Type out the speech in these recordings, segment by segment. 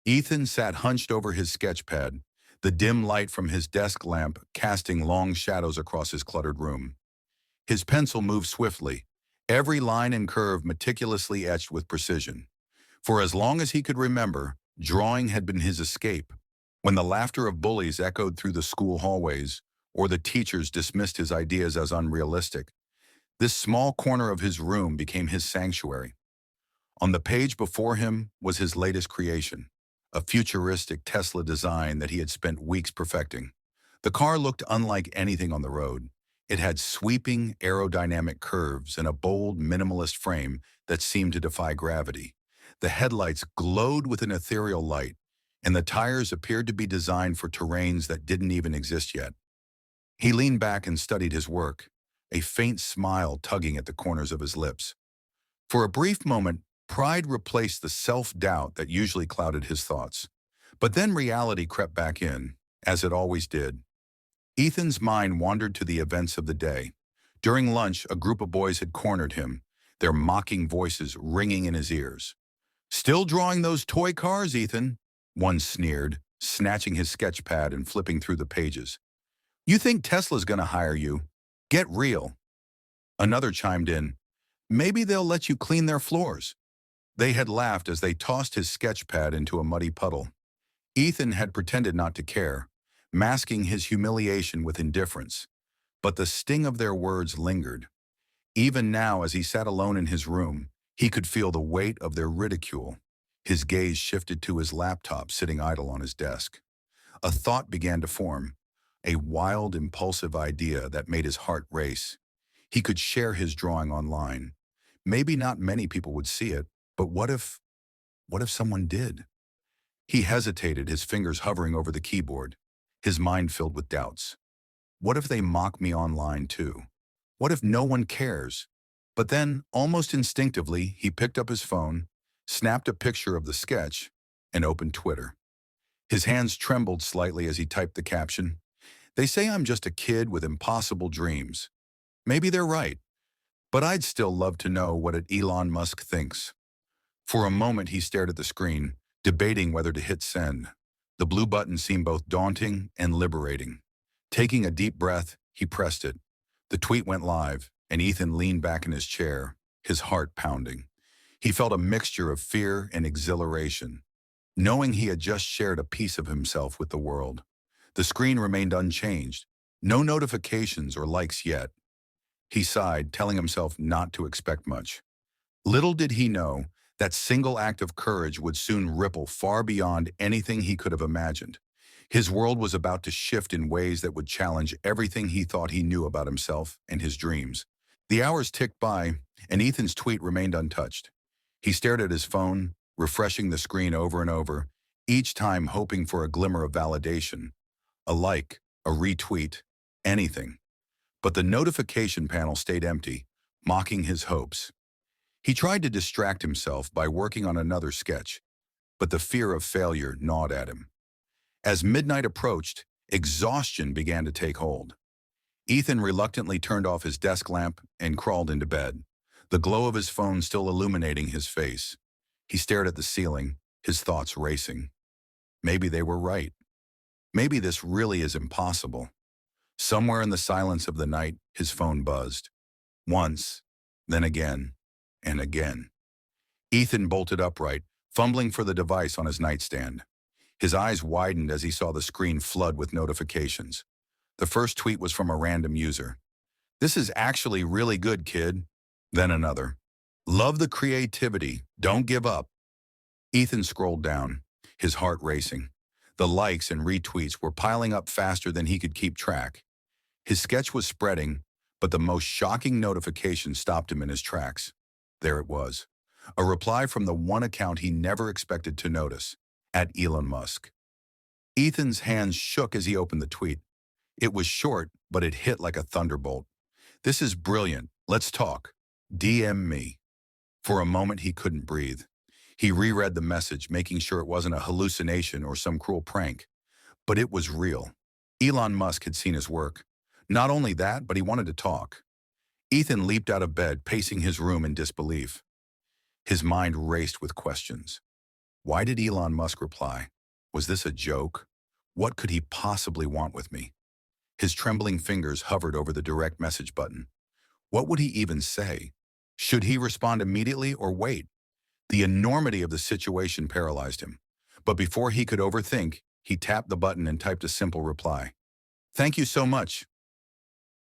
Ethan sat hunched over his sketchpad, the dim light from his desk lamp casting long shadows across his cluttered room. His pencil moved swiftly, every line and curve meticulously etched with precision. For as long as he could remember, drawing had been his escape. When the laughter of bullies echoed through the school hallways, or the teachers dismissed his ideas as unrealistic, this small corner of his room became his sanctuary. On the page before him was his latest creation, a futuristic Tesla design that he had spent weeks perfecting. The car looked unlike anything on the road. It had sweeping aerodynamic curves and a bold, minimalist frame that seemed to defy gravity. The headlights glowed with an ethereal light, and the tires appeared to be designed for terrains that didn't even exist yet. He leaned back and studied his work, a faint smile tugging at the corners of his lips. For a brief moment, pride replaced the self-doubt that usually clouded his thoughts. But then reality crept back in, as it always did. Ethan's mind wandered to the events of the day. During lunch, a group of boys had cornered him, their mocking voices ringing in his ears. "Still drawing those toy cars, Ethan?" One sneered, snatching his sketch pad and flipping through the pages. "You think Tesla's gonna hire you? Get real." Another chimed in, "Maybe they'll let you clean their floors." They had laughed as they tossed his sketch pad into a muddy puddle. Ethan had pretended not to care, masking his humiliation with indifference. But the sting of their words lingered. Even now, as he sat alone in his room, he could feel the weight of their ridicule. His gaze shifted to his laptop sitting idle on his desk. A thought began to form, a wild, impulsive idea that made his heart race. He could share his drawing online. Maybe not many people would see it, but what if someone did? He hesitated, his fingers hovering over the keyboard, his mind filled with doubts. What if they mock me online too? What if no one cares? But then, almost instinctively, he picked up his phone, snapped a picture of the sketch, and opened Twitter. His hands trembled slightly as he typed the caption. "They say I'm just a kid with impossible dreams. Maybe they're right, but I'd still love to know what Elon Musk thinks." For a moment he stared at the screen, debating whether to hit send. The blue button seemed both daunting and liberating. Taking a deep breath, he pressed it. The tweet went live, and Ethan leaned back in his chair, his heart pounding. He felt a mixture of fear and exhilaration, knowing he had just shared a piece of himself with the world. The screen remained unchanged, no notifications or likes yet. He sighed, telling himself not to expect much. Little did he know, that single act of courage would soon ripple far beyond anything he could have imagined. His world was about to shift in ways that would challenge everything he thought he knew about himself and his dreams. The hours ticked by, and Ethan's tweet remained untouched. He stared at his phone, refreshing the screen over and over, each time hoping for a glimmer of validation. A like, a retweet, anything. But the notification panel stayed empty, mocking his hopes. He tried to distract himself by working on another sketch, but the fear of failure gnawed at him. As midnight approached, exhaustion began to take hold. Ethan reluctantly turned off his desk lamp and crawled into bed, the glow of his phone still illuminating his face. He stared at the ceiling, his thoughts racing. Maybe they were right. Maybe this really is impossible. Somewhere in the silence of the night, his phone buzzed. Once, then again, and again. Ethan bolted upright, fumbling for the device on his nightstand. His eyes widened as he saw the screen flood with notifications. The first tweet was from a random user. "This is actually really good, kid." Then another. "Love the creativity. Don't give up." Ethan scrolled down, his heart racing. The likes and retweets were piling up faster than he could keep track. His sketch was spreading, but the most shocking notification stopped him in his tracks. There it was, a reply from the one account he never expected to notice, at Elon Musk. Ethan's hands shook as he opened the tweet. It was short, but it hit like a thunderbolt. "This is brilliant. Let's talk. DM me." For a moment he couldn't breathe. He reread the message, making sure it wasn't a hallucination or some cruel prank. But it was real. Elon Musk had seen his work. Not only that, but he wanted to talk. Ethan leaped out of bed, pacing his room in disbelief. His mind raced with questions. Why did Elon Musk reply? Was this a joke? What could he possibly want with me? His trembling fingers hovered over the direct message button. What would he even say? Should he respond immediately or wait? The enormity of the situation paralyzed him. But before he could overthink, he tapped the button and typed a simple reply. Thank you so much.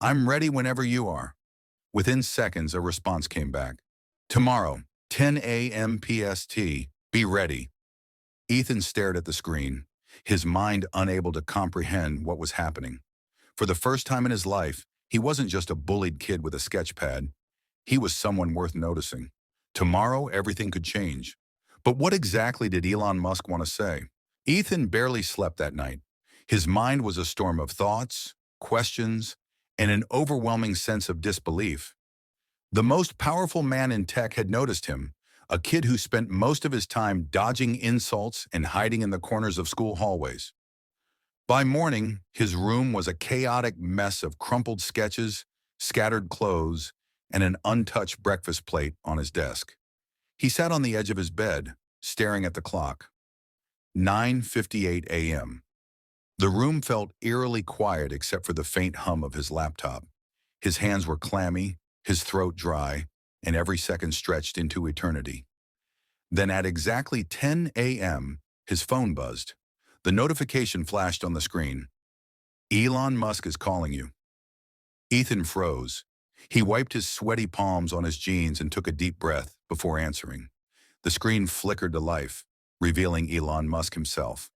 I'm ready whenever you are. Within seconds, a response came back. Tomorrow, 10 a.m. PST, be ready. Ethan stared at the screen, his mind unable to comprehend what was happening. For the first time in his life, he wasn't just a bullied kid with a sketch pad. He was someone worth noticing. Tomorrow, everything could change. But what exactly did Elon Musk want to say? Ethan barely slept that night. His mind was a storm of thoughts, questions, and an overwhelming sense of disbelief. The most powerful man in tech had noticed him, a kid who spent most of his time dodging insults and hiding in the corners of school hallways. By morning, his room was a chaotic mess of crumpled sketches, scattered clothes, and an untouched breakfast plate on his desk. He sat on the edge of his bed, staring at the clock. 9:58 a.m. The room felt eerily quiet except for the faint hum of his laptop. His hands were clammy, his throat dry, and every second stretched into eternity. Then at exactly 10 a.m., his phone buzzed. The notification flashed on the screen. Elon Musk is calling you. Ethan froze. He wiped his sweaty palms on his jeans and took a deep breath before answering. The screen flickered to life, revealing Elon Musk himself.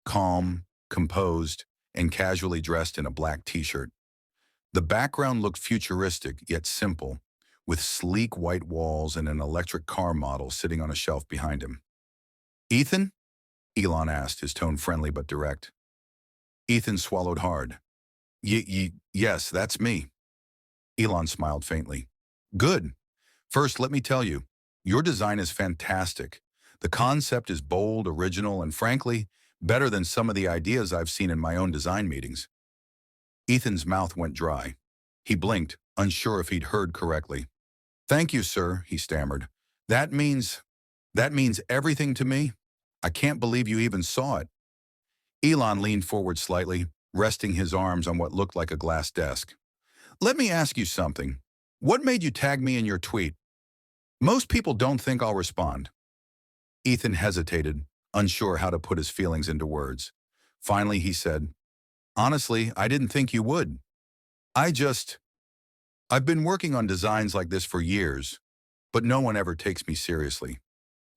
Calm, composed, and casually dressed in a black t-shirt. The background looked futuristic yet simple, with sleek white walls and an electric car model sitting on a shelf behind him. Ethan? Elon asked, his tone friendly but direct. Ethan swallowed hard. Yes, that's me. Elon smiled faintly. Good. First, let me tell you, your design is fantastic. The concept is bold, original, and frankly, better than some of the ideas I've seen in my own design meetings. Ethan's mouth went dry. He blinked, unsure if he'd heard correctly. Thank you, sir, he stammered. That means everything to me. I can't believe you even saw it. Elon leaned forward slightly, resting his arms on what looked like a glass desk. Let me ask you something. What made you tag me in your tweet? Most people don't think I'll respond. Ethan hesitated, unsure how to put his feelings into words. Finally, he said, Honestly, I didn't think you would. I've been working on designs like this for years, but no one ever takes me seriously.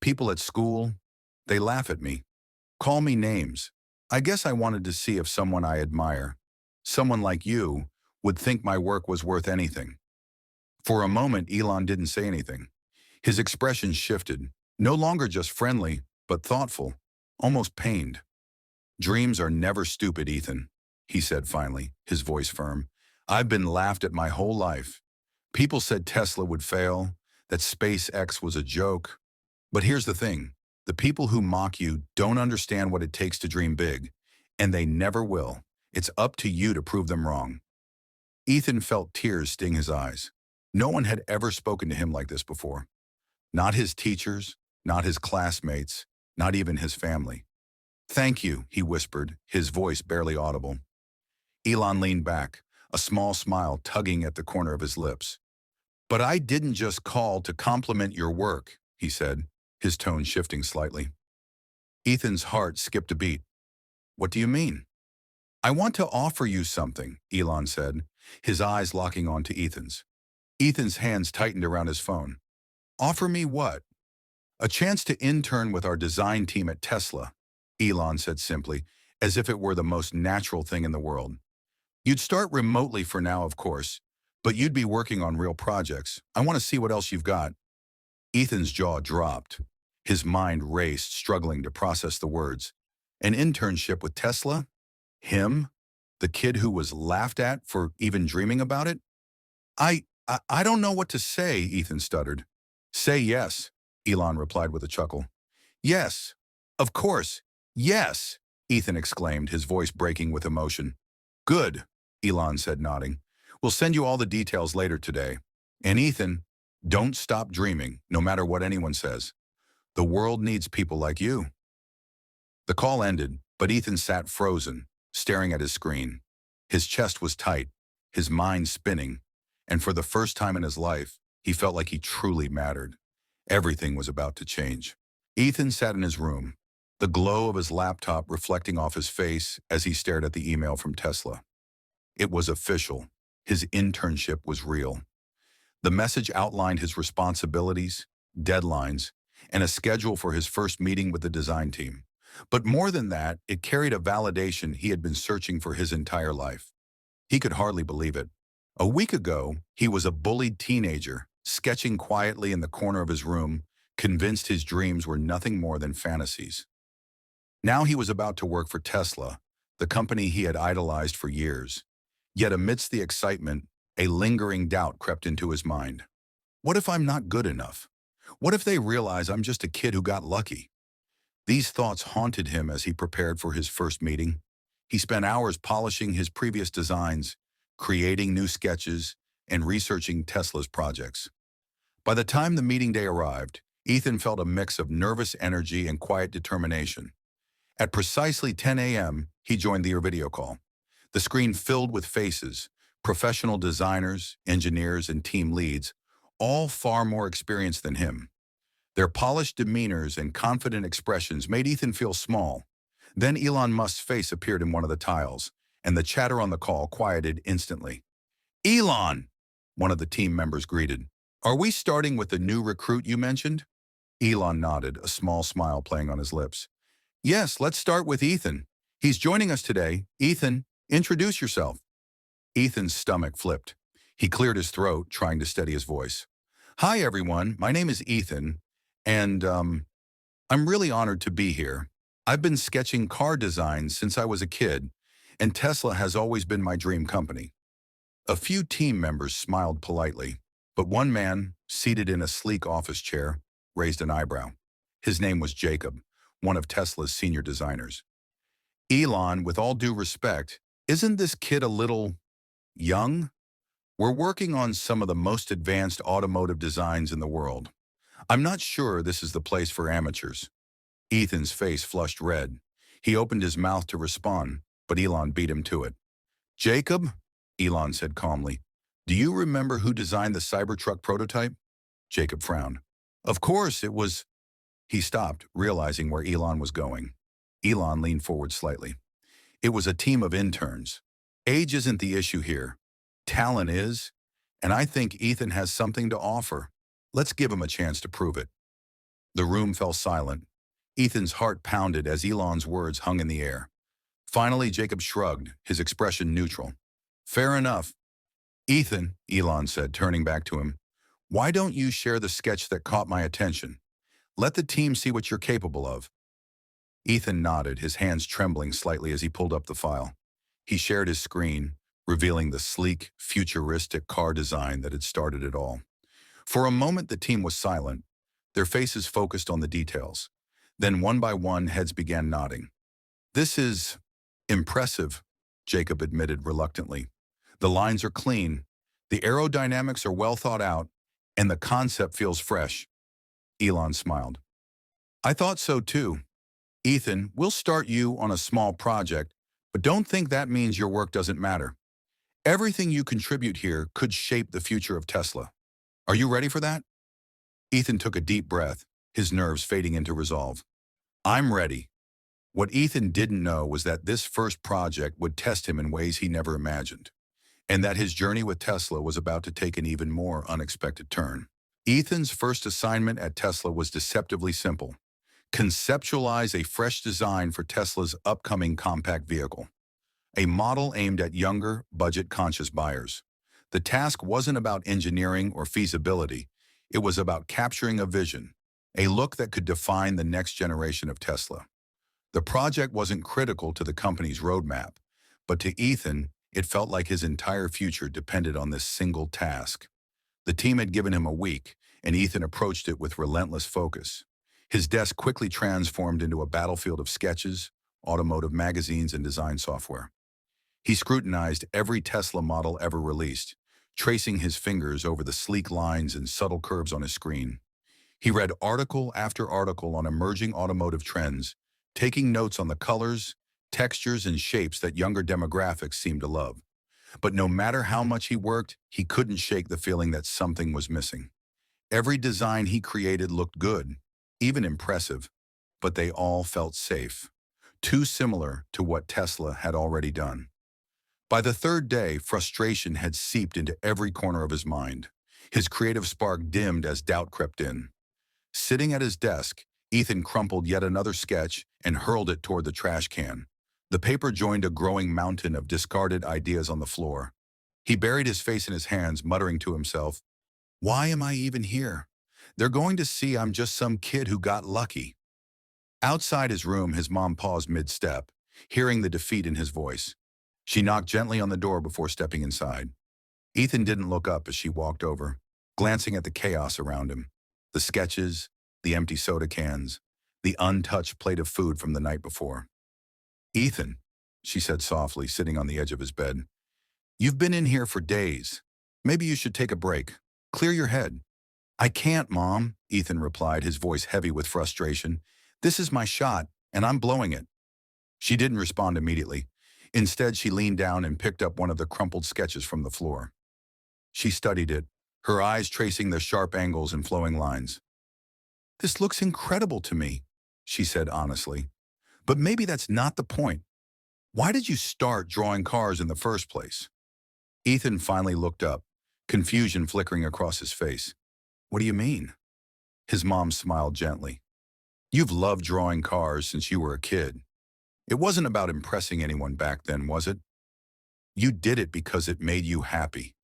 People at school, they laugh at me, call me names. I guess I wanted to see if someone I admire, someone like you, would think my work was worth anything. For a moment, Elon didn't say anything. His expression shifted, no longer just friendly, but thoughtful, almost pained. Dreams are never stupid, Ethan, he said finally, his voice firm. I've been laughed at my whole life. People said Tesla would fail, that SpaceX was a joke. But here's the thing. The people who mock you don't understand what it takes to dream big, and they never will. It's up to you to prove them wrong. Ethan felt tears sting his eyes. No one had ever spoken to him like this before. Not his teachers, not his classmates, not even his family. Thank you, he whispered, his voice barely audible. Elon leaned back, a small smile tugging at the corner of his lips. But I didn't just call to compliment your work, he said, his tone shifting slightly. Ethan's heart skipped a beat. What do you mean? I want to offer you something, Elon said, his eyes locking onto Ethan's. Ethan's hands tightened around his phone. Offer me what? A chance to intern with our design team at Tesla, Elon said simply, as if it were the most natural thing in the world. You'd start remotely for now, of course, but you'd be working on real projects. I want to see what else you've got. Ethan's jaw dropped. His mind raced, struggling to process the words. An internship with Tesla? Him? The kid who was laughed at for even dreaming about it? I don't know what to say, Ethan stuttered. Say yes, Elon replied with a chuckle. Yes, of course, yes, Ethan exclaimed, his voice breaking with emotion. Good, Elon said, nodding. We'll send you all the details later today. And Ethan, don't stop dreaming, no matter what anyone says. The world needs people like you. The call ended, but Ethan sat frozen, staring at his screen. His chest was tight, his mind spinning, and for the first time in his life, he felt like he truly mattered. Everything was about to change. Ethan sat in his room, the glow of his laptop reflecting off his face as he stared at the email from Tesla. It was official. His internship was real. The message outlined his responsibilities, deadlines, and a schedule for his first meeting with the design team. But more than that, it carried a validation he had been searching for his entire life. He could hardly believe it. A week ago, he was a bullied teenager, sketching quietly in the corner of his room, convinced his dreams were nothing more than fantasies. Now he was about to work for Tesla, the company he had idolized for years. Yet amidst the excitement, a lingering doubt crept into his mind. What if I'm not good enough? What if they realize I'm just a kid who got lucky? These thoughts haunted him as he prepared for his first meeting. He spent hours polishing his previous designs, creating new sketches, and researching Tesla's projects. By the time the meeting day arrived, Ethan felt a mix of nervous energy and quiet determination. At precisely 10 a.m., he joined their video call. The screen filled with faces, professional designers, engineers, and team leads, all far more experienced than him. Their polished demeanors and confident expressions made Ethan feel small. Then Elon Musk's face appeared in one of the tiles, and the chatter on the call quieted instantly. "Elon!" one of the team members greeted. "Are we starting with the new recruit you mentioned?" Elon nodded, a small smile playing on his lips. "Yes, let's start with Ethan. He's joining us today. Ethan, introduce yourself." Ethan's stomach flipped. He cleared his throat, trying to steady his voice. "Hi, everyone. My name is Ethan, and I'm really honored to be here. I've been sketching car designs since I was a kid, and Tesla has always been my dream company." A few team members smiled politely, but one man, seated in a sleek office chair, raised an eyebrow. His name was Jacob, one of Tesla's senior designers. "Elon, with all due respect, isn't this kid a little young? We're working on some of the most advanced automotive designs in the world. I'm not sure this is the place for amateurs." Ethan's face flushed red. He opened his mouth to respond, but Elon beat him to it. "Jacob," Elon said calmly, "do you remember who designed the Cybertruck prototype?" Jacob frowned. "Of course, it was—" He stopped, realizing where Elon was going. Elon leaned forward slightly. "It was a team of interns. Age isn't the issue here. Talent is, and I think Ethan has something to offer. Let's give him a chance to prove it." The room fell silent. Ethan's heart pounded as Elon's words hung in the air. Finally, Jacob shrugged, his expression neutral. "Fair enough. Ethan," Elon said, turning back to him, "why don't you share the sketch that caught my attention? Let the team see what you're capable of." Ethan nodded, his hands trembling slightly as he pulled up the file. He shared his screen, revealing the sleek, futuristic car design that had started it all. For a moment, the team was silent, their faces focused on the details. Then one by one, heads began nodding. "This is impressive," Jacob admitted reluctantly. "The lines are clean, the aerodynamics are well thought out, and the concept feels fresh." Elon smiled. "I thought so too. Ethan, we'll start you on a small project, but don't think that means your work doesn't matter. Everything you contribute here could shape the future of Tesla. Are you ready for that?" Ethan took a deep breath, his nerves fading into resolve. "I'm ready." What Ethan didn't know was that this first project would test him in ways he never imagined, and that his journey with Tesla was about to take an even more unexpected turn. Ethan's first assignment at Tesla was deceptively simple: conceptualize a fresh design for Tesla's upcoming compact vehicle, a model aimed at younger, budget-conscious buyers. The task wasn't about engineering or feasibility. It was about capturing a vision, a look that could define the next generation of Tesla. The project wasn't critical to the company's roadmap, but to Ethan, it felt like his entire future depended on this single task. The team had given him a week, and Ethan approached it with relentless focus. His desk quickly transformed into a battlefield of sketches, automotive magazines, and design software. He scrutinized every Tesla model ever released, tracing his fingers over the sleek lines and subtle curves on his screen. He read article after article on emerging automotive trends, taking notes on the colors, textures, and shapes that younger demographics seemed to love. But no matter how much he worked, he couldn't shake the feeling that something was missing. Every design he created looked good, even impressive, but they all felt safe, too similar to what Tesla had already done. By the third day, frustration had seeped into every corner of his mind. His creative spark dimmed as doubt crept in. Sitting at his desk, Ethan crumpled yet another sketch and hurled it toward the trash can. The paper joined a growing mountain of discarded ideas on the floor. He buried his face in his hands, muttering to himself, "Why am I even here? They're going to see I'm just some kid who got lucky." Outside his room, his mom paused mid-step, hearing the defeat in his voice. She knocked gently on the door before stepping inside. Ethan didn't look up as she walked over, glancing at the chaos around him. The sketches, the empty soda cans, the untouched plate of food from the night before. "Ethan," she said softly, sitting on the edge of his bed, "you've been in here for days. Maybe you should take a break. Clear your head." "I can't, Mom," Ethan replied, his voice heavy with frustration. "This is my shot, and I'm blowing it." She didn't respond immediately. Instead, she leaned down and picked up one of the crumpled sketches from the floor. She studied it, her eyes tracing the sharp angles and flowing lines. "This looks incredible to me," she said honestly. "But maybe that's not the point. Why did you start drawing cars in the first place?" Ethan finally looked up, confusion flickering across his face. "What do you mean?" His mom smiled gently. "You've loved drawing cars since you were a kid. It wasn't about impressing anyone back then, was it? You did it because it made you happy.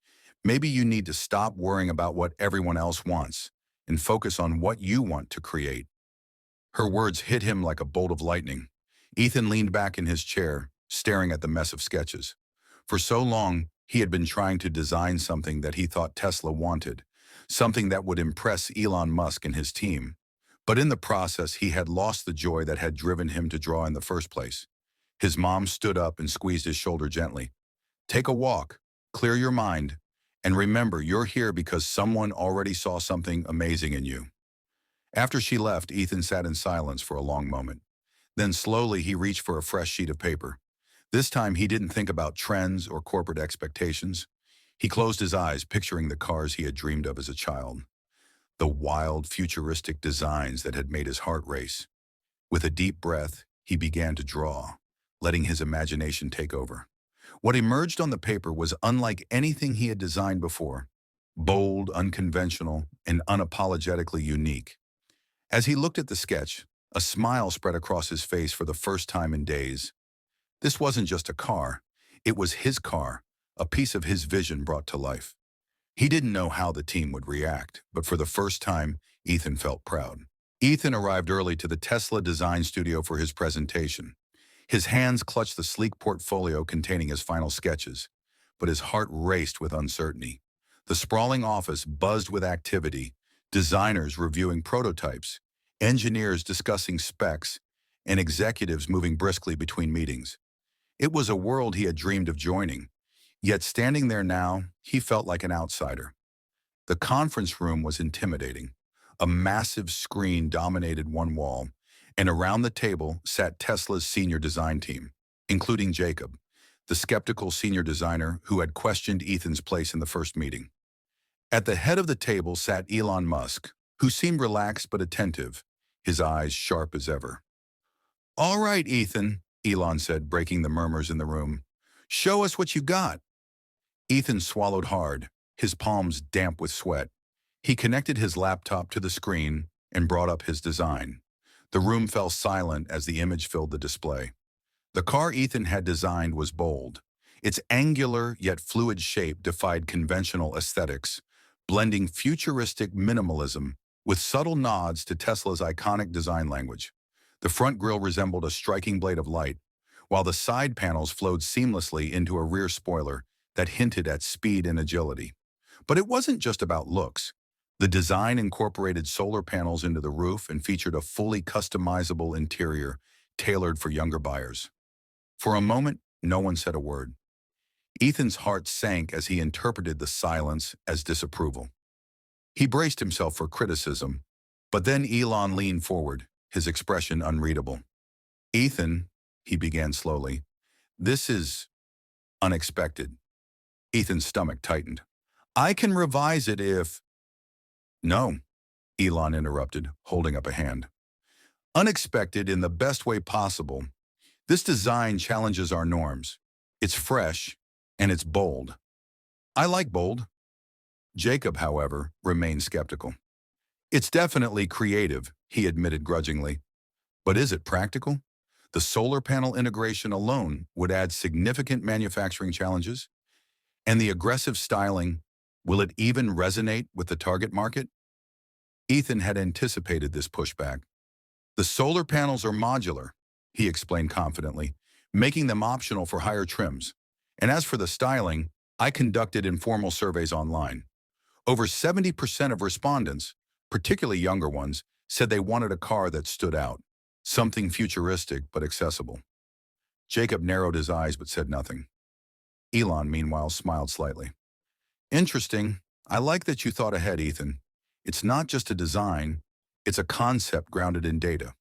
Maybe you need to stop worrying about what everyone else wants and focus on what you want to create." Her words hit him like a bolt of lightning. Ethan leaned back in his chair, staring at the mess of sketches. For so long, he had been trying to design something that he thought Tesla wanted, something that would impress Elon Musk and his team. But in the process, he had lost the joy that had driven him to draw in the first place. His mom stood up and squeezed his shoulder gently. "Take a walk, clear your mind, and remember you're here because someone already saw something amazing in you." After she left, Ethan sat in silence for a long moment. Then slowly he reached for a fresh sheet of paper. This time he didn't think about trends or corporate expectations. He closed his eyes, picturing the cars he had dreamed of as a child. The wild, futuristic designs that had made his heart race. With a deep breath, he began to draw, letting his imagination take over. What emerged on the paper was unlike anything he had designed before. Bold, unconventional, and unapologetically unique. As he looked at the sketch, a smile spread across his face for the first time in days. This wasn't just a car. It was his car, a piece of his vision brought to life. He didn't know how the team would react, but for the first time, Ethan felt proud. Ethan arrived early to the Tesla design studio for his presentation. His hands clutched the sleek portfolio containing his final sketches, but his heart raced with uncertainty. The sprawling office buzzed with activity, designers reviewing prototypes, engineers discussing specs, and executives moving briskly between meetings. It was a world he had dreamed of joining, yet standing there now, he felt like an outsider. The conference room was intimidating. A massive screen dominated one wall, and around the table sat Tesla's senior design team, including Jacob, the skeptical senior designer who had questioned Ethan's place in the first meeting. At the head of the table sat Elon Musk, who seemed relaxed but attentive, his eyes sharp as ever. "All right, Ethan," Elon said, breaking the murmurs in the room. "Show us what you got." Ethan swallowed hard, his palms damp with sweat. He connected his laptop to the screen and brought up his design. The room fell silent as the image filled the display. The car Ethan had designed was bold. Its angular yet fluid shape defied conventional aesthetics, blending futuristic minimalism with subtle nods to Tesla's iconic design language. The front grille resembled a striking blade of light, while the side panels flowed seamlessly into a rear spoiler that hinted at speed and agility. But it wasn't just about looks. The design incorporated solar panels into the roof and featured a fully customizable interior tailored for younger buyers. For a moment, no one said a word. Ethan's heart sank as he interpreted the silence as disapproval. He braced himself for criticism, But then Elon leaned forward, his expression unreadable. Ethan, he began slowly, this is unexpected. Ethan's stomach tightened. I can revise it if... No, Elon interrupted, holding up a hand. Unexpected in the best way possible. This design challenges our norms. It's fresh, and it's bold. I like bold. Jacob, however, remained skeptical. It's definitely creative, he admitted grudgingly. But is it practical? The solar panel integration alone would add significant manufacturing challenges. And the aggressive styling, will it even resonate with the target market? Ethan had anticipated this pushback. The solar panels are modular, he explained confidently, making them optional for higher trims. And as for the styling, I conducted informal surveys online. Over 70% of respondents, particularly younger ones, said they wanted a car that stood out, something futuristic but accessible. Jacob narrowed his eyes but said nothing. Elon, meanwhile, smiled slightly. Interesting. I like that you thought ahead, Ethan. It's not just a design, it's a concept grounded in data.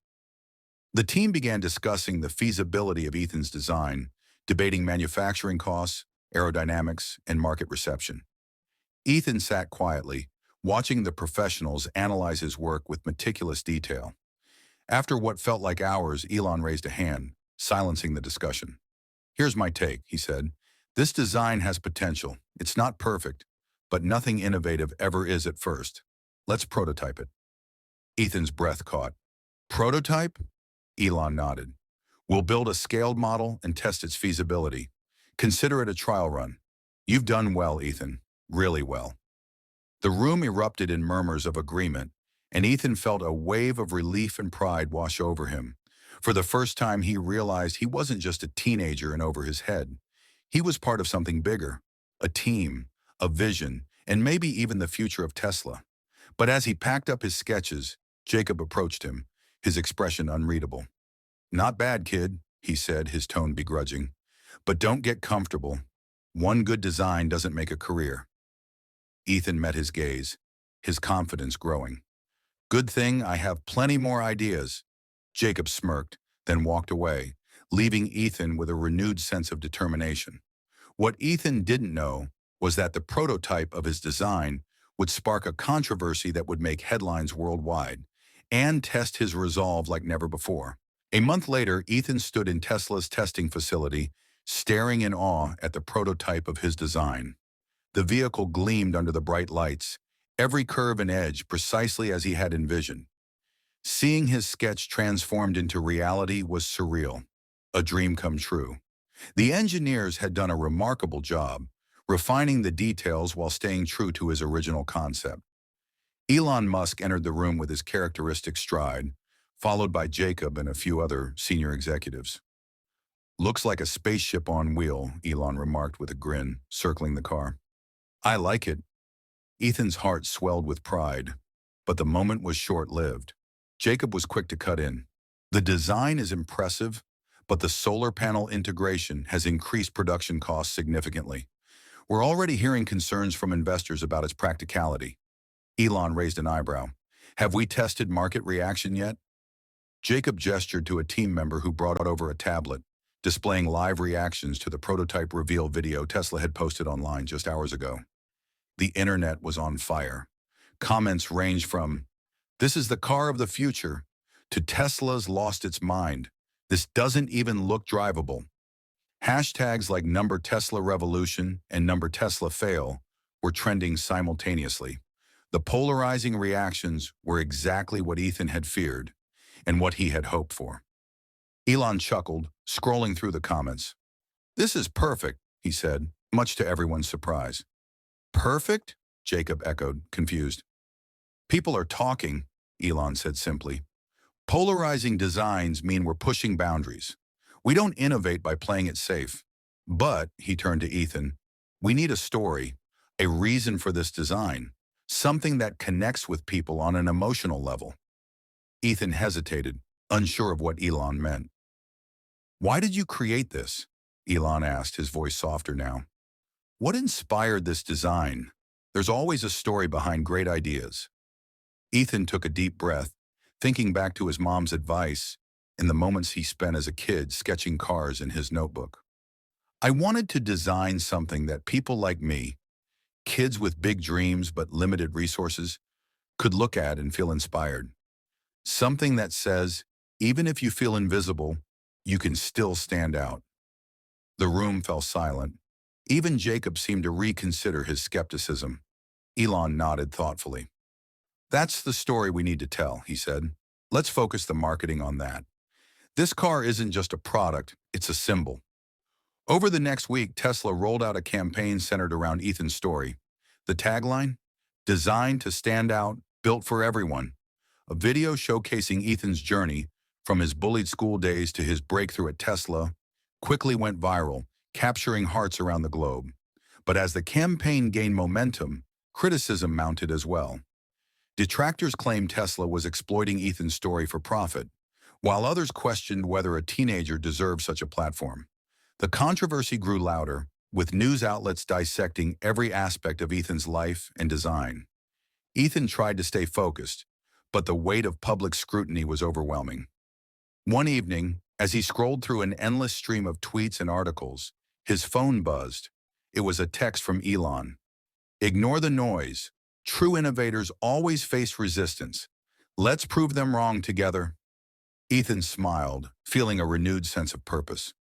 The team began discussing the feasibility of Ethan's design, debating manufacturing costs, aerodynamics, and market reception. Ethan sat quietly, watching the professionals analyze his work with meticulous detail. After what felt like hours, Elon raised a hand, silencing the discussion. Here's my take, he said. This design has potential. It's not perfect, but nothing innovative ever is at first. Let's prototype it. Ethan's breath caught. Prototype? Elon nodded. We'll build a scaled model and test its feasibility. Consider it a trial run. You've done well, Ethan. Really well. The room erupted in murmurs of agreement, and Ethan felt a wave of relief and pride wash over him. For the first time, he realized he wasn't just a teenager and over his head. He was part of something bigger, a team, a vision, and maybe even the future of Tesla. But as he packed up his sketches, Jacob approached him, his expression unreadable. Not bad, kid, he said, his tone begrudging. But don't get comfortable. One good design doesn't make a career. Ethan met his gaze, his confidence growing. Good thing I have plenty more ideas. Jacob smirked, then walked away, leaving Ethan with a renewed sense of determination. What Ethan didn't know was that the prototype of his design would spark a controversy that would make headlines worldwide and test his resolve like never before. A month later, Ethan stood in Tesla's testing facility, staring in awe at the prototype of his design. The vehicle gleamed under the bright lights, every curve and edge precisely as he had envisioned. Seeing his sketch transformed into reality was surreal, a dream come true. The engineers had done a remarkable job, refining the details while staying true to his original concept. Elon Musk entered the room with his characteristic stride, followed by Jacob and a few other senior executives. Looks like a spaceship on wheel, Elon remarked with a grin, circling the car. I like it. Ethan's heart swelled with pride, but the moment was short-lived. Jacob was quick to cut in. The design is impressive, but the solar panel integration has increased production costs significantly. We're already hearing concerns from investors about its practicality. Elon raised an eyebrow. Have we tested market reaction yet? Jacob gestured to a team member who brought over a tablet, displaying live reactions to the prototype reveal video Tesla had posted online just hours ago. The internet was on fire. Comments ranged from, "This is the car of the future," to "Tesla's lost its mind. This doesn't even look drivable." Hashtags like #TeslaRevolution and #TeslaFail were trending simultaneously. The polarizing reactions were exactly what Ethan had feared and what he had hoped for. Elon chuckled, scrolling through the comments. "This is perfect," he said, much to everyone's surprise. "Perfect?" Jacob echoed, confused. "People are talking," Elon said simply. "Polarizing designs mean we're pushing boundaries. We don't innovate by playing it safe. But," he turned to Ethan, "we need a story, a reason for this design, something that connects with people on an emotional level." Ethan hesitated, unsure of what Elon meant. "Why did you create this?" Elon asked, his voice softer now. "What inspired this design? There's always a story behind great ideas." Ethan took a deep breath, thinking back to his mom's advice and the moments he spent as a kid sketching cars in his notebook. I wanted to design something that people like me, kids with big dreams but limited resources, could look at and feel inspired. Something that says, even if you feel invisible, you can still stand out. The room fell silent. Even Jacob seemed to reconsider his skepticism. Elon nodded thoughtfully. That's the story we need to tell, he said. Let's focus the marketing on that. This car isn't just a product, it's a symbol. Over the next week, Tesla rolled out a campaign centered around Ethan's story. The tagline? Designed to stand out, built for everyone. A video showcasing Ethan's journey, from his bullied school days to his breakthrough at Tesla, quickly went viral, capturing hearts around the globe. But as the campaign gained momentum, criticism mounted as well. Detractors claimed Tesla was exploiting Ethan's story for profit, while others questioned whether a teenager deserved such a platform. The controversy grew louder, with news outlets dissecting every aspect of Ethan's life and design. Ethan tried to stay focused, but the weight of public scrutiny was overwhelming. One evening, as he scrolled through an endless stream of tweets and articles, his phone buzzed. It was a text from Elon. Ignore the noise. True innovators always face resistance. Let's prove them wrong together. Ethan smiled, feeling a renewed sense of purpose.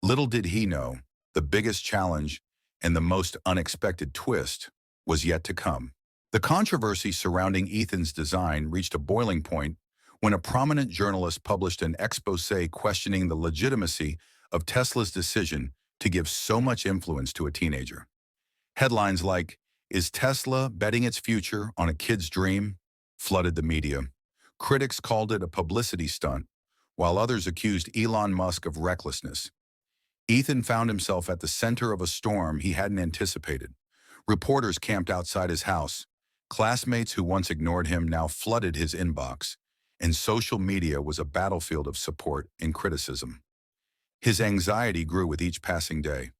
Little did he know, the biggest challenge and the most unexpected twist was yet to come. The controversy surrounding Ethan's design reached a boiling point when a prominent journalist published an exposé questioning the legitimacy of Tesla's decision to give so much influence to a teenager. Headlines like, "Is Tesla betting its future on a kid's dream?" flooded the media. Critics called it a publicity stunt, while others accused Elon Musk of recklessness. Ethan found himself at the center of a storm he hadn't anticipated. Reporters camped outside his house. Classmates who once ignored him now flooded his inbox, and social media was a battlefield of support and criticism. His anxiety grew with each passing day.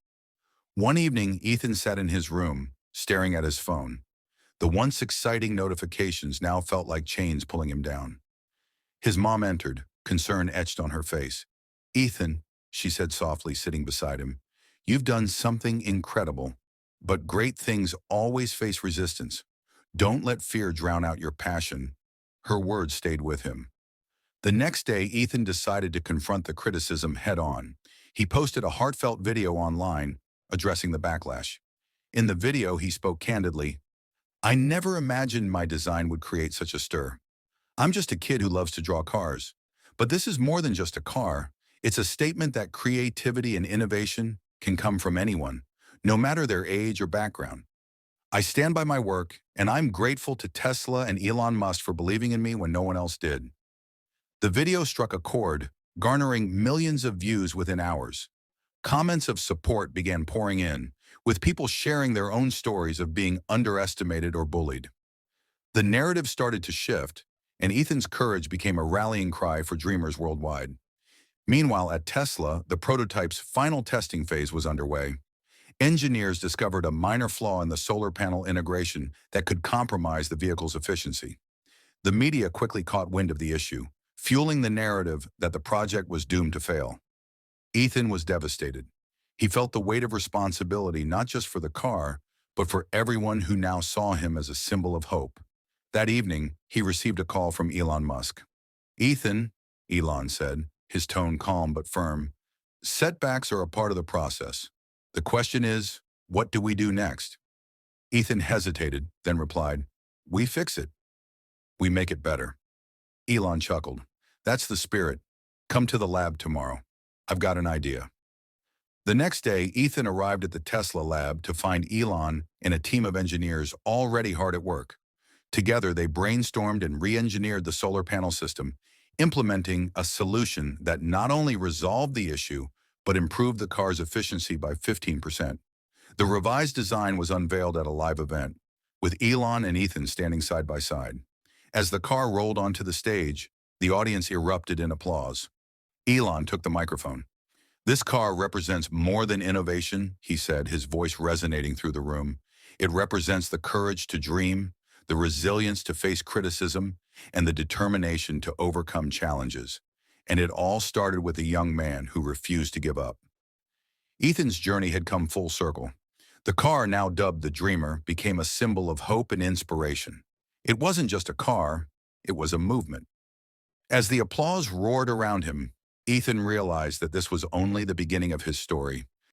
One evening, Ethan sat in his room, staring at his phone. The once exciting notifications now felt like chains pulling him down. His mom entered, concern etched on her face. "Ethan," she said softly, sitting beside him, "you've done something incredible, but great things always face resistance. Don't let fear drown out your passion." Her words stayed with him. The next day, Ethan decided to confront the criticism head-on. He posted a heartfelt video online addressing the backlash. In the video, he spoke candidly. "I never imagined my design would create such a stir. I'm just a kid who loves to draw cars. But this is more than just a car. It's a statement that creativity and innovation can come from anyone, no matter their age or background. I stand by my work, and I'm grateful to Tesla and Elon Musk for believing in me when no one else did." The video struck a chord, garnering millions of views within hours. Comments of support began pouring in, with people sharing their own stories of being underestimated or bullied. The narrative started to shift, and Ethan's courage became a rallying cry for dreamers worldwide. Meanwhile, at Tesla, the prototype's final testing phase was underway. Engineers discovered a minor flaw in the solar panel integration that could compromise the vehicle's efficiency. The media quickly caught wind of the issue, fueling the narrative that the project was doomed to fail. Ethan was devastated. He felt the weight of responsibility not just for the car, but for everyone who now saw him as a symbol of hope. That evening, he received a call from Elon Musk. "Ethan," Elon said, his tone calm but firm, "setbacks are a part of the process. The question is, what do we do next?" Ethan hesitated, then replied, "We fix it. We make it better." Elon chuckled. "That's the spirit. Come to the lab tomorrow. I've got an idea." The next day, Ethan arrived at the Tesla lab to find Elon and a team of engineers already hard at work. Together, they brainstormed and re-engineered the solar panel system, implementing a solution that not only resolved the issue, but improved the car's efficiency by 15%. The revised design was unveiled at a live event, with Elon and Ethan standing side by side. As the car rolled onto the stage, the audience erupted in applause. Elon took the microphone. "This car represents more than innovation," he said, his voice resonating through the room. "It represents the courage to dream, the resilience to face criticism, and the determination to overcome challenges. And it all started with a young man who refused to give up. Ethan's journey had come full circle. The car, now dubbed the Dreamer, became a symbol of hope and inspiration. It wasn't just a car, it was a movement. As the applause roared around him, Ethan realized that this was only the beginning of his story.